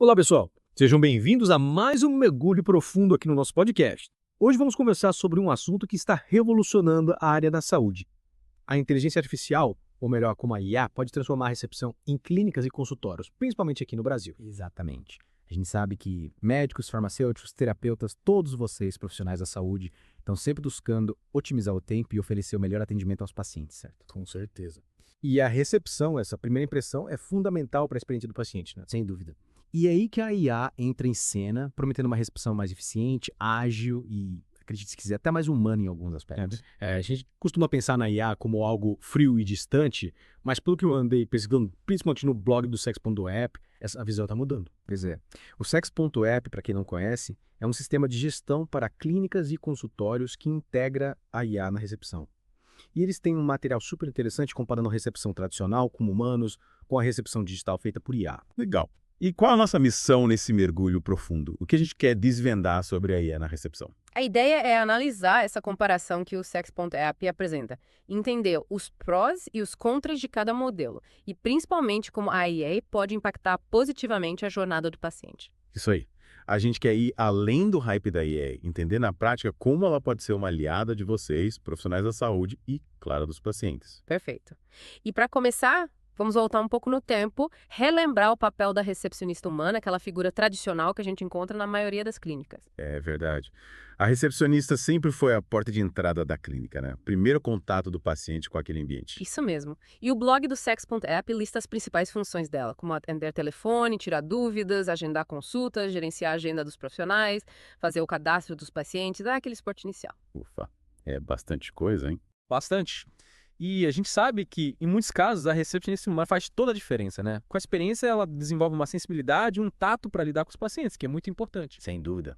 Olá, pessoal. Sejam bem-vindos a mais um mergulho profundo aqui no nosso podcast. Hoje vamos conversar sobre um assunto que está revolucionando a área da saúde. A inteligência artificial, ou melhor, como a IA, pode transformar a recepção em clínicas e consultórios, principalmente aqui no Brasil. Exatamente. A gente sabe que médicos, farmacêuticos, terapeutas, todos vocês, profissionais da saúde, estão sempre buscando otimizar o tempo e oferecer o melhor atendimento aos pacientes, certo? Com certeza. E a recepção, essa primeira impressão, é fundamental para a experiência do paciente, né? Sem dúvida. E é aí que a IA entra em cena, prometendo uma recepção mais eficiente, ágil e, acredite se quiser, até mais humana em alguns aspectos. A gente costuma pensar na IA como algo frio e distante, mas pelo que eu andei pesquisando, principalmente no blog do Sex.app, essa visão está mudando. Pois é. O Sex.app, para quem não conhece, é um sistema de gestão para clínicas e consultórios que integra a IA na recepção. E eles têm um material super interessante comparando a recepção tradicional, com humanos, com a recepção digital feita por IA. Legal. E qual a nossa missão nesse mergulho profundo? O que a gente quer desvendar sobre a IA na recepção? A ideia é analisar essa comparação que o Sex.app apresenta, entender os prós e os contras de cada modelo, e principalmente como a IA pode impactar positivamente a jornada do paciente. Isso aí. A gente quer ir além do hype da IA, entender na prática como ela pode ser uma aliada de vocês, profissionais da saúde e, claro, dos pacientes. Perfeito. E para começar, vamos voltar um pouco no tempo, relembrar o papel da recepcionista humana, aquela figura tradicional que a gente encontra na maioria das clínicas. É verdade. A recepcionista sempre foi a porta de entrada da clínica, né? Primeiro contato do paciente com aquele ambiente. Isso mesmo. E o blog do Sex.app lista as principais funções dela, como atender telefone, tirar dúvidas, agendar consultas, gerenciar a agenda dos profissionais, fazer o cadastro dos pacientes, dar aquele suporte inicial. Ufa, é bastante coisa, hein? Bastante. E a gente sabe que, em muitos casos, a recepcionista humana faz toda a diferença, né? Com a experiência, ela desenvolve uma sensibilidade, um tato para lidar com os pacientes, que é muito importante. Sem dúvida.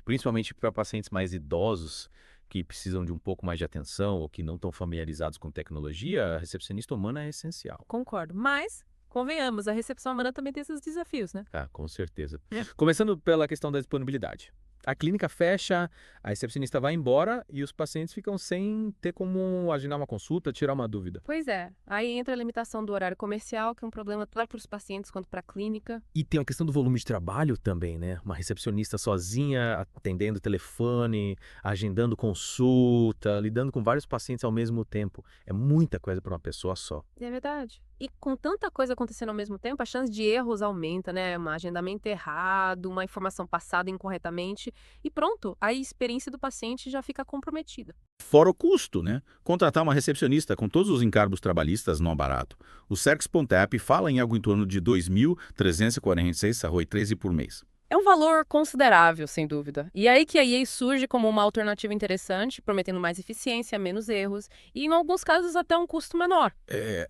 Principalmente para pacientes mais idosos que precisam de um pouco mais de atenção ou que não estão familiarizados com tecnologia, a recepcionista humana é essencial. Concordo. Mas, convenhamos, a recepção humana também tem esses desafios, né? Ah, com certeza. Começando pela questão da disponibilidade. A clínica fecha, a recepcionista vai embora e os pacientes ficam sem ter como agendar uma consulta, tirar uma dúvida. Pois é. Aí entra a limitação do horário comercial, que é um problema tanto para os pacientes quanto para a clínica. E tem a questão do volume de trabalho também, né? Uma recepcionista sozinha, atendendo telefone, agendando consulta, lidando com vários pacientes ao mesmo tempo. É muita coisa para uma pessoa só. É verdade. E com tanta coisa acontecendo ao mesmo tempo, a chance de erros aumenta, né? Um agendamento errado, uma informação passada incorretamente. E pronto, a experiência do paciente já fica comprometida. Fora o custo, né? Contratar uma recepcionista com todos os encargos trabalhistas não é barato. O Sex.app fala em algo em torno de R$ 2.346,13 por mês. É um valor considerável, sem dúvida. E aí que a EA surge como uma alternativa interessante, prometendo mais eficiência, menos erros e, em alguns casos, até um custo menor.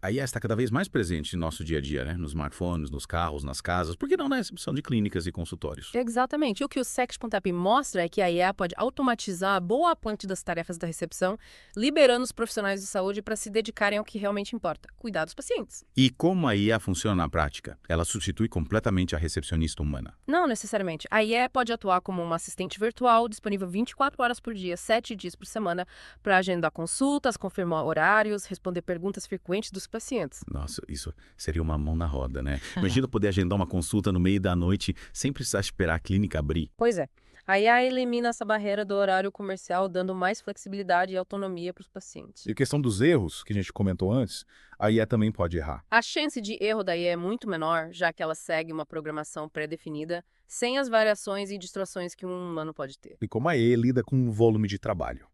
A IA está cada vez mais presente no nosso dia a dia, né? Nos smartphones, nos carros, nas casas, por que não na recepção de clínicas e consultórios? Exatamente. E o que o Sex.app mostra é que a IA pode automatizar boa parte das tarefas da recepção, liberando os profissionais de saúde para se dedicarem ao que realmente importa, cuidar dos pacientes. E como a IA funciona na prática? Ela substitui completamente a recepcionista humana. Não necessariamente. A IA pode atuar como uma assistente virtual, disponível 24 horas por dia, 7 dias por semana, para agendar consultas, confirmar horários, responder perguntas frequentes dos pacientes. Nossa, isso seria uma mão na roda, né? Imagina poder agendar uma consulta no meio da noite sem precisar esperar a clínica abrir. Pois é. A IA elimina essa barreira do horário comercial, dando mais flexibilidade e autonomia para os pacientes. E a questão dos erros, que a gente comentou antes, a IA também pode errar. A chance de erro da IA é muito menor, já que ela segue uma programação pré-definida, sem as variações e distrações que um humano pode ter. E como a IA lida com um volume de trabalho?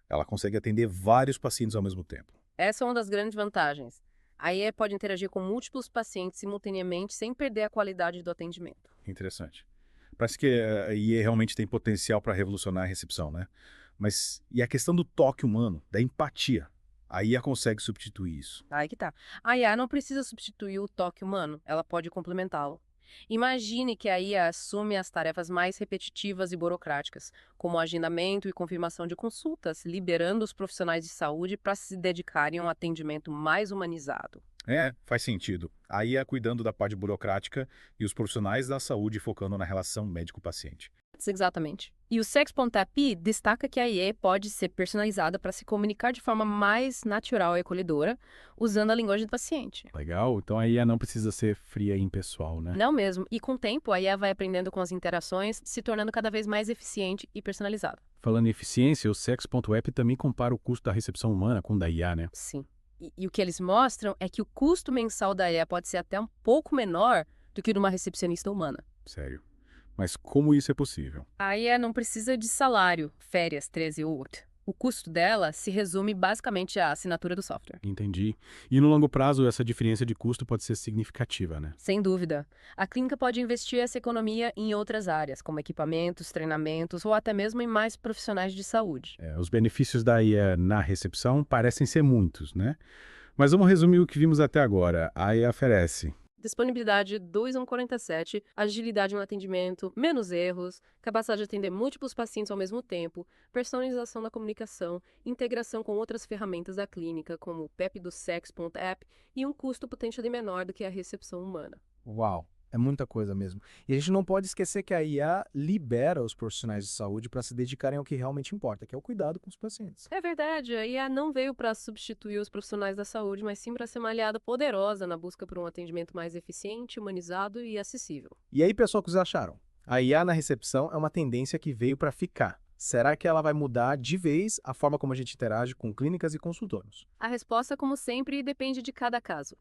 Ela consegue atender vários pacientes ao mesmo tempo. Essa é uma das grandes vantagens. A IA pode interagir com múltiplos pacientes simultaneamente sem perder a qualidade do atendimento. Interessante. Parece que a IA realmente tem potencial para revolucionar a recepção, né? Mas e a questão do toque humano, da empatia? A IA consegue substituir isso. Aí que tá. A IA não precisa substituir o toque humano, ela pode complementá-lo. Imagine que a IA assume as tarefas mais repetitivas e burocráticas, como o agendamento e confirmação de consultas, liberando os profissionais de saúde para se dedicarem a um atendimento mais humanizado. Faz sentido. A IA cuidando da parte burocrática e os profissionais da saúde focando na relação médico-paciente. Prompts, exatamente. E o Sex.api destaca que a IA pode ser personalizada para se comunicar de forma mais natural e acolhedora, usando a linguagem do paciente. Legal, então a IA não precisa ser fria e impessoal, né? Não mesmo. E com o tempo, a IA vai aprendendo com as interações, se tornando cada vez mais eficiente e personalizada. Falando em eficiência, o Sex.app também compara o custo da recepção humana com o da IA, né? Sim. E o que eles mostram é que o custo mensal da IA pode ser até um pouco menor do que o de uma recepcionista humana. Sério. Mas como isso é possível? A IA não precisa de salário, férias, 13 ou 8. O custo dela se resume basicamente à assinatura do software. Entendi. E no longo prazo, essa diferença de custo pode ser significativa, né? Sem dúvida. A clínica pode investir essa economia em outras áreas, como equipamentos, treinamentos ou até mesmo em mais profissionais de saúde. Os benefícios da IA na recepção parecem ser muitos, né? Mas vamos resumir o que vimos até agora. A IA oferece Disponibilidade 2147, agilidade no atendimento, menos erros, capacidade de atender múltiplos pacientes ao mesmo tempo, personalização da comunicação, integração com outras ferramentas da clínica, como o PEP do Sex.app, e um custo potencialmente menor do que a recepção humana. Uau, é muita coisa mesmo. E a gente não pode esquecer que a IA libera os profissionais de saúde para se dedicarem ao que realmente importa, que é o cuidado com os pacientes. É verdade, a IA não veio para substituir os profissionais da saúde, mas sim para ser uma aliada poderosa na busca por um atendimento mais eficiente, humanizado e acessível. E aí, pessoal, o que vocês acharam? A IA na recepção é uma tendência que veio para ficar. Será que ela vai mudar de vez a forma como a gente interage com clínicas e consultórios? A resposta, como sempre, depende de cada caso.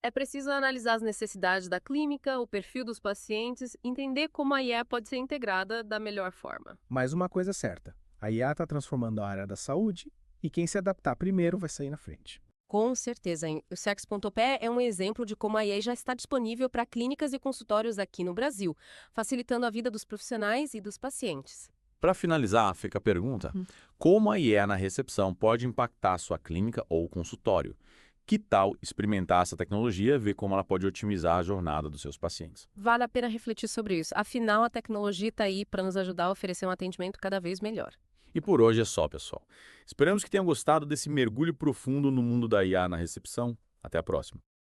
É preciso analisar as necessidades da clínica, o perfil dos pacientes, entender como a IA pode ser integrada da melhor forma. Mas uma coisa é certa, a IA está transformando a área da saúde e quem se adaptar primeiro vai sair na frente. Com certeza, hein? O Sex.p é um exemplo de como a IA já está disponível para clínicas e consultórios aqui no Brasil, facilitando a vida dos profissionais e dos pacientes. Para finalizar, fica a pergunta: como a IA na recepção pode impactar a sua clínica ou consultório? Que tal experimentar essa tecnologia, ver como ela pode otimizar a jornada dos seus pacientes? Vale a pena refletir sobre isso. Afinal, a tecnologia está aí para nos ajudar a oferecer um atendimento cada vez melhor. E por hoje é só, pessoal. Esperamos que tenham gostado desse mergulho profundo no mundo da IA na recepção. Até a próxima.